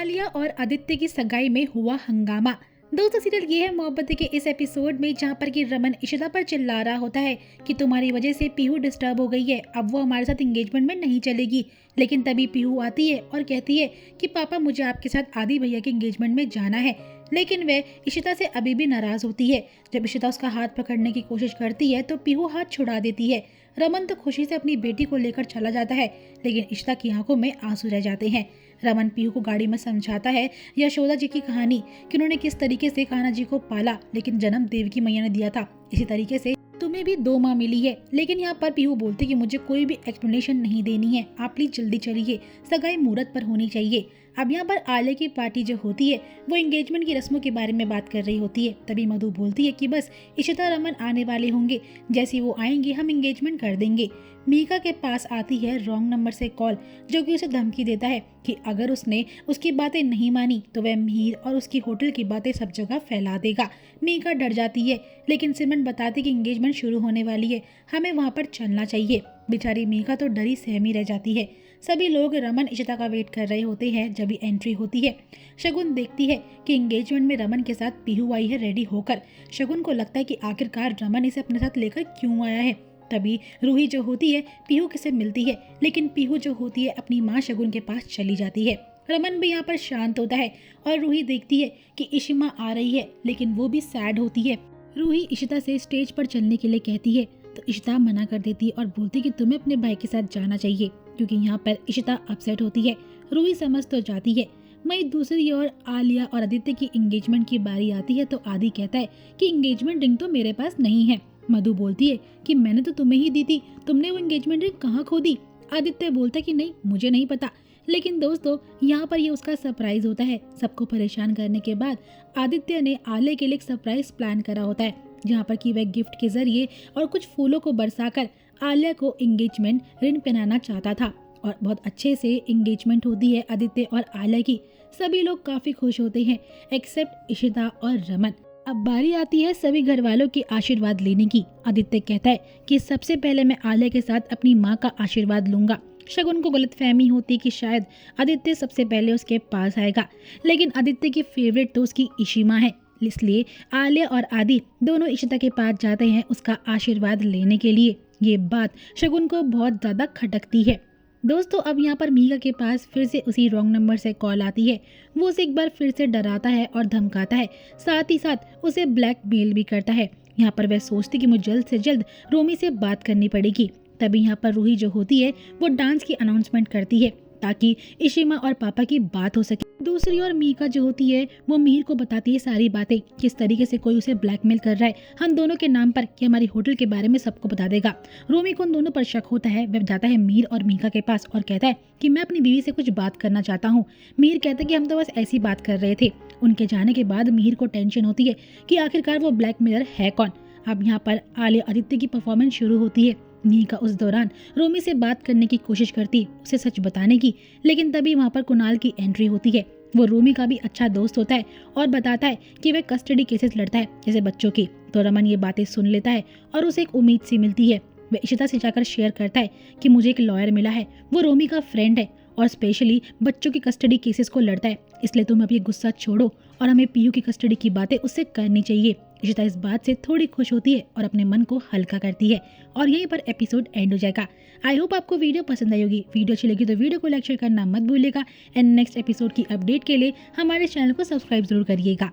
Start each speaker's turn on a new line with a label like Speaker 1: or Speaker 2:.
Speaker 1: आलिया और आदित्य की सगाई में हुआ हंगामा। दोस्तों, सीरियल ये है मोहब्बत के इस एपिसोड में जहाँ पर कि रमन इशिता पर चिल्ला रहा होता है कि तुम्हारी वजह से पीहू डिस्टर्ब हो गई है, अब वो हमारे साथ एंगेजमेंट में नहीं चलेगी। लेकिन तभी पीहू आती है और कहती है कि पापा मुझे आपके साथ आदि भैया के एंगेजमेंट में जाना है। लेकिन वह इशिता से अभी भी नाराज होती है। जब इशिता उसका हाथ पकड़ने की कोशिश करती है तो पीहू हाथ छुड़ा देती है। रमन तो खुशी से अपनी बेटी को लेकर चला जाता है, लेकिन इशिता की आंखों में आंसू रह जाते हैं। रमन पीहू को गाड़ी में समझाता है यशोदा जी की कहानी कि उन्होंने किस तरीके से कान्हा जी को पाला, लेकिन जन्म देवकी मैया ने दिया था। इसी तरीके से तुम्हें भी 2 माँ मिली है। लेकिन यहाँ पर पीहू बोलती कि मुझे कोई भी एक्सप्लेनेशन नहीं देनी है, आप प्लीज जल्दी चलिए, सगाई मुहूर्त पर होनी चाहिए। अब यहाँ पर आलिया की पार्टी जो होती है वो एंगेजमेंट की रस्मों के बारे में बात कर रही होती है। तभी मधु बोलती है कि बस इशिता रमन आने वाले होंगे, जैसे वो आएंगे हम एंगेजमेंट कर देंगे। मीका के पास आती है रॉन्ग नंबर से कॉल, जो कि उसे धमकी देता है कि अगर उसने उसकी बातें नहीं मानी तो वह मीर और उसकी होटल की बातें सब जगह फैला देगा। मीका डर जाती है, लेकिन सिमरन बताती कि एंगेजमेंट शुरू होने वाली है, हमें वहाँ पर चलना चाहिए। बेचारी मीका तो डरी सहमी रह जाती है। सभी लोग रमन इशिता का वेट कर रहे होते हैं। जब भी एंट्री होती है, शगुन देखती है कि एंगेजमेंट में रमन के साथ पीहू आई है रेडी होकर। शगुन को लगता है कि आखिरकार रमन इसे अपने साथ लेकर क्यों आया है। तभी रूही जो होती है पीहू से मिलती है, लेकिन पीहू जो होती है अपनी माँ शगुन के पास चली जाती है। रमन भी यहाँ पर शांत होता है और रूही देखती है कि इशिमा आ रही है, लेकिन वो भी सैड होती है। रूही इशिता से स्टेज पर चलने के लिए कहती है तो इशिता मना कर देती है और बोलती है कि तुम्हें अपने भाई के साथ जाना चाहिए, क्योंकि यहाँ पर इशिता अपसेट होती है। रूही समझ तो जाती है। वहीं दूसरी ओर आलिया और आदित्य की एंगेजमेंट की बारी आती है तो आदि कहता है कि एंगेजमेंट रिंग तो मेरे पास नहीं है। मधु बोलती है कि मैंने तो तुम्हें ही दी थी, तुमने वो एंगेजमेंट रिंग कहाँ खो दी। आदित्य बोलता है कि नहीं, मुझे नहीं पता। लेकिन दोस्तों, यहाँ पर ये उसका सरप्राइज होता है। सबको परेशान करने के बाद आदित्य ने आलिया के लिए एक सरप्राइज प्लान करा होता है, जहाँ पर कि वह गिफ्ट के जरिए और कुछ फूलों को बरसाकर आलिया को एंगेजमेंट रिंग पहनाना चाहता था। और बहुत अच्छे से एंगेजमेंट होती है आदित्य और आलिया की। सभी लोग काफी खुश होते हैं एक्सेप्ट इशिता और रमन। अब बारी आती है सभी घर वालों के आशीर्वाद लेने की। आदित्य कहता है कि सबसे पहले मैं आलिया के साथ अपनी माँ का आशीर्वाद लूंगा। शगुन को गलतफहमी होती कि शायद आदित्य सबसे पहले उसके पास आएगा, लेकिन आदित्य की फेवरेट तो उसकी इशिमा है, इसलिए आलिया और आदि दोनों इशिता के पास जाते हैं उसका आशीर्वाद लेने के लिए। ये बात शगुन को बहुत ज्यादा खटकती है। दोस्तों, अब यहाँ पर मीका के पास फिर से उसी रॉन्ग नंबर से कॉल आती है। वो उसे एक बार फिर से डराता है और धमकाता है, साथ ही साथ उसे ब्लैकमेल भी करता है। यहाँ पर वह सोचती कि मुझे जल्द से जल्द रोमी से बात करनी पड़ेगी। तभी यहाँ पर रूही जो होती है वो डांस की अनाउंसमेंट करती है ताकि इशिमा और पापा की बात हो सके। दूसरी ओर मीका जो होती है वो मीर को बताती है सारी बातें, किस तरीके से कोई उसे ब्लैकमेल कर रहा है हम दोनों के नाम पर, कि हमारी होटल के बारे में सबको बता देगा। रोमी को उन दोनों पर शक होता है। वह जाता है मीर और मीका के पास और कहता है कि मैं अपनी बीवी से कुछ बात करना चाहता हूँ। मीर कहता है कि हम तो बस ऐसी बात कर रहे थे। उनके जाने के बाद मीर को टेंशन होती है कि आखिरकार वो ब्लैकमेलर है कौन। अब यहाँ पर आलिया आदित्य की परफॉर्मेंस शुरू होती है। मीका उस दौरान रोमी से बात करने की कोशिश करती, उसे सच बताने की, लेकिन तभी वहाँ पर कुणाल की एंट्री होती है। वो रोमी का भी अच्छा दोस्त होता है और बताता है कि वह कस्टडी केसेस लड़ता है जैसे बच्चों की। तो रमन ये बातें सुन लेता है और उसे एक उम्मीद सी मिलती है। वह इशिता से जाकर शेयर करता है कि मुझे एक लॉयर मिला है, वो रोमी का फ्रेंड है और स्पेशली बच्चों की कस्टडी केसेस को लड़ता है, इसलिए तुम अब ये गुस्सा छोड़ो और हमें पीयू की कस्टडी की बातें उससे करनी चाहिए। इशिता इस बात से थोड़ी खुश होती है और अपने मन को हल्का करती है और यहीं पर एपिसोड एंड हो जाएगा। आई होप आपको वीडियो पसंद आई होगी। वीडियो अच्छी लगी तो वीडियो को लाइक शेयर करना मत भूलिएगा एंड नेक्स्ट एपिसोड की अपडेट के लिए हमारे चैनल को सब्सक्राइब जरूर करिएगा।